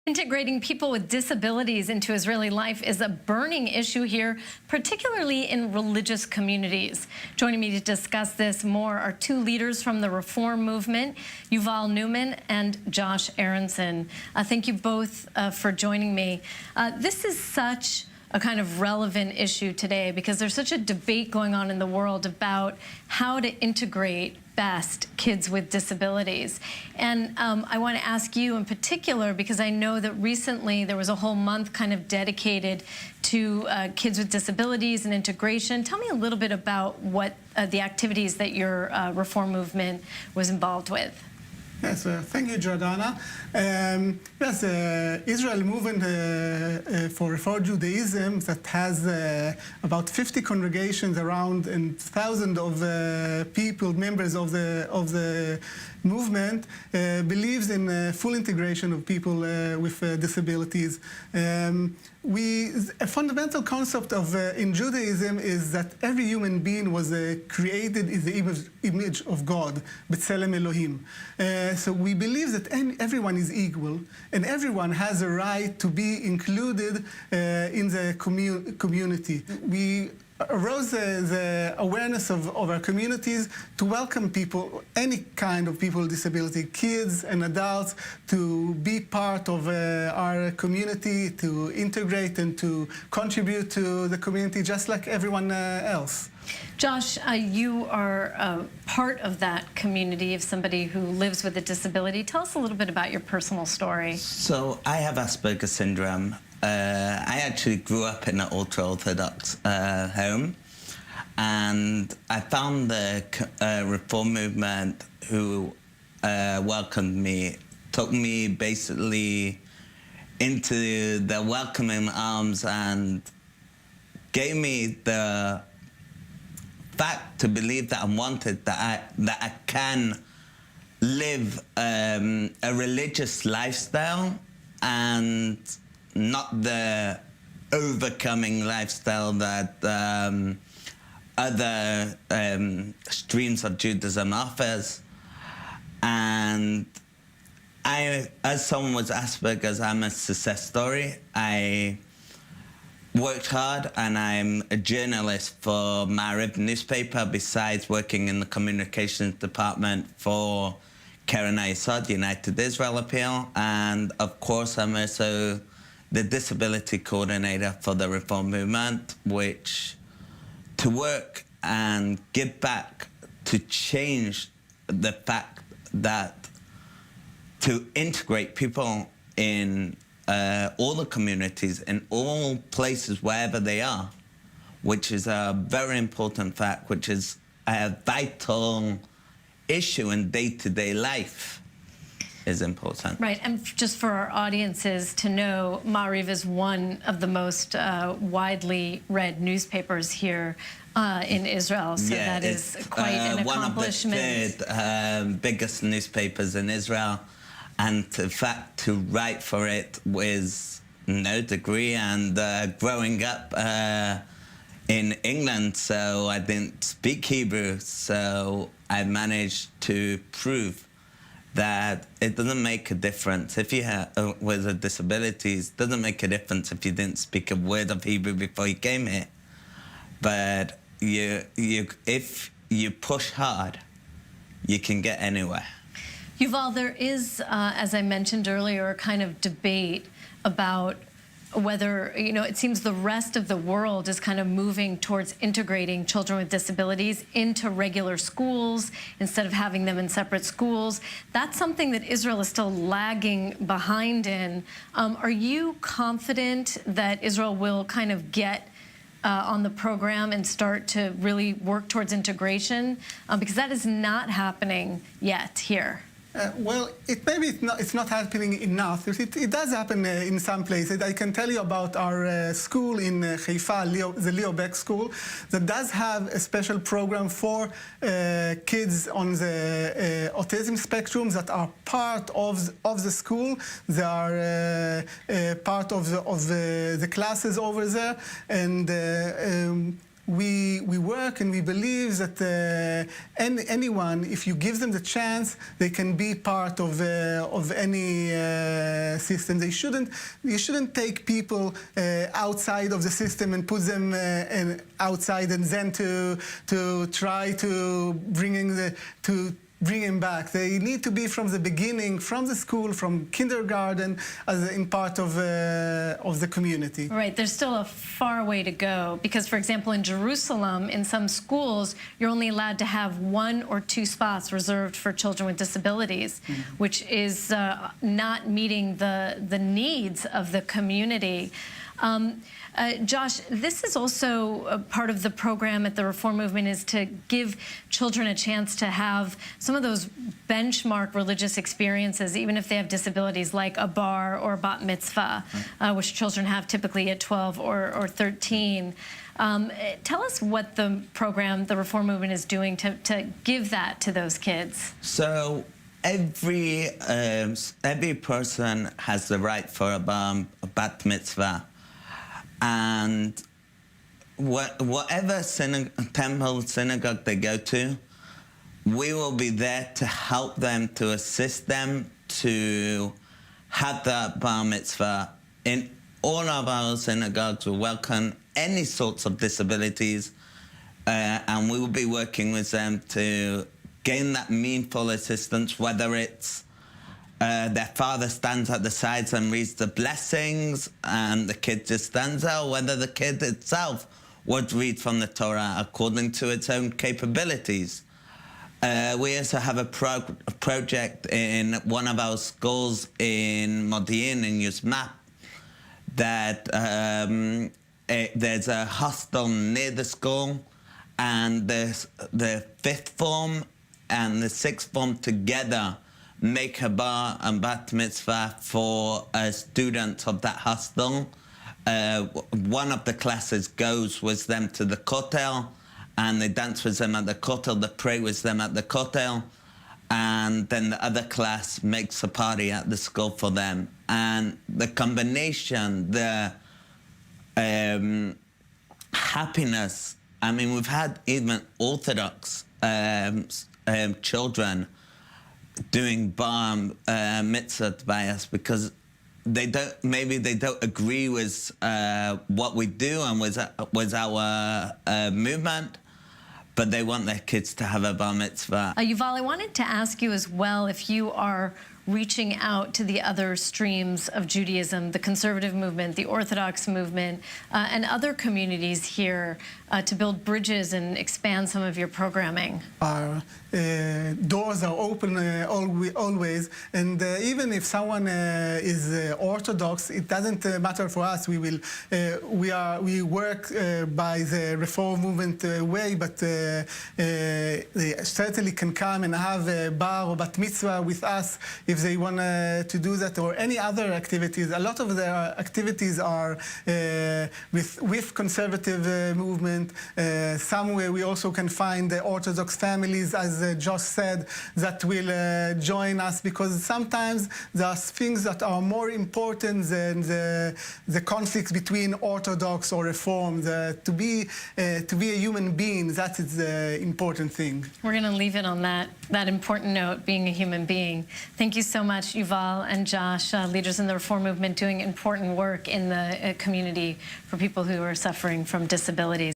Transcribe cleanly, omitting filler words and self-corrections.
Integrating people with disabilities into Israeli life is a burning issue here, particularly in religious communities. Joining me to discuss this more are two leaders from the Reform movement, Yuval Newman and Josh Aronson. Thank you both for joining me. This is such a kind of relevant issue today because there's such a debate going on in the world about how to integrate best kids with disabilities. And I want to ask you in particular, because I know that recently there was a whole month kind of dedicated to kids with disabilities and integration. Tell me a little bit about what the activities that your Reform movement was involved with. Yes, thank you, Jordana. Yes, Israel movement for Reform Judaism that has about 50 congregations around and thousands of people, members of the movement, believes in full integration of people with disabilities. A fundamental concept of in Judaism is that every human being was created in the image of God, B'Tselem Elohim. So we believe that everyone is equal and everyone has a right to be included in the community. We arose the awareness of our communities to welcome people, any kind of people with disability, kids and adults, to be part of our community, to integrate and to contribute to the community just like everyone else. Josh, you are part of that community of somebody who lives with a disability. Tell us a little bit about your personal story. So I have Asperger's syndrome. I actually grew up in an ultra-Orthodox home, and I found the Reform movement who welcomed me, took me basically into their welcoming arms and gave me the fact to believe that I wanted, that I can live a religious lifestyle and not the overcoming lifestyle that other streams of Judaism offers. And as someone with Asperger's, I'm a success story. I worked hard, and I'm a journalist for Maariv newspaper, besides working in the communications department for Keren Hayesod, United Israel Appeal, and of course I'm also the disability coordinator for the Reform movement, which to work and give back to change the fact that to integrate people in all the communities, in all places, wherever they are, which is a very important fact, which is a vital issue in day-to-day life, is important. Right, and just for our audiences to know, Maariv is one of the most widely read newspapers here in Israel, so yeah, that is quite an accomplishment. One of the biggest newspapers in Israel, and in fact to write for it with no degree, and growing up in England, so I didn't speak Hebrew, so I managed to prove that it doesn't make a difference if you have with a disabilities. It doesn't make a difference if you didn't speak a word of Hebrew before you came here. But if you push hard, you can get anywhere. Yuval, there is, as I mentioned earlier, a kind of debate about whether, it seems the rest of the world is kind of moving towards integrating children with disabilities into regular schools instead of having them in separate schools. That's something that Israel is still lagging behind in. Are you confident that Israel will kind of get on the program and start to really work towards integration? Because that is not happening yet here. Well, it's not happening enough. It does happen in some places. I can tell you about our school in Haifa, the Leo Beck School, that does have a special program for kids on the autism spectrum that are part of the school. They are part of the classes over there, and we work and we believe that anyone, if you give them the chance, they can be part of any system. You shouldn't take people outside of the system and put them outside and then to try to bring him back. They need to be from the beginning, from the school, from kindergarten, as in part of the community. Right, there's still a far way to go because, for example, in Jerusalem, in some schools, you're only allowed to have 1 or 2 spots reserved for children with disabilities, which is not meeting the needs of the community. Josh, this is also a part of the program at the Reform Movement, is to give children a chance to have some of those benchmark religious experiences, even if they have disabilities, like a bar or bat mitzvah, which children have typically at 12 or 13. Tell us what the program, the Reform Movement, is doing to give that to those kids. So every person has the right for a bat mitzvah. And whatever temple, synagogue they go to, we will be there to help them, to assist them to have that bar mitzvah. In all of our synagogues, we welcome any sorts of disabilities, and we will be working with them to gain that meaningful assistance, whether it's their father stands at the sides and reads the blessings and the kid just stands there, whether the kid itself would read from the Torah according to its own capabilities. We also have a project in one of our schools in Modi'in, in Yusmap, that there's a hostel near the school, and the 5th form and the 6th form together make a bar and bat mitzvah for a student of that hostel. One of the classes goes with them to the kotel, and they dance with them at the kotel, they pray with them at the kotel, and then the other class makes a party at the school for them. And the combination, the happiness, I mean, we've had even Orthodox children doing bar mitzvah by us because maybe they don't agree with what we do and with our movement, but they want their kids to have a bar mitzvah. Yuval, I wanted to ask you as well if you are reaching out to the other streams of Judaism, the conservative movement, the Orthodox movement, and other communities here to build bridges and expand some of your programming. Our doors are open always, and even if someone is Orthodox, it doesn't matter for us. We work by the Reform Movement way, but they certainly can come and have a bar or bat mitzvah with us if they want to do that, or any other activities. A lot of their activities are with conservative movement. Somewhere we also can find the Orthodox families, as Josh said, that will join us, because sometimes there are things that are more important than the conflicts between Orthodox or Reform. To be a human being, that is the important thing. We're going to leave it on that important note, being a human being. Thank you so much, Yuval and Josh, leaders in the Reform Movement, doing important work in the community for people who are suffering from disabilities.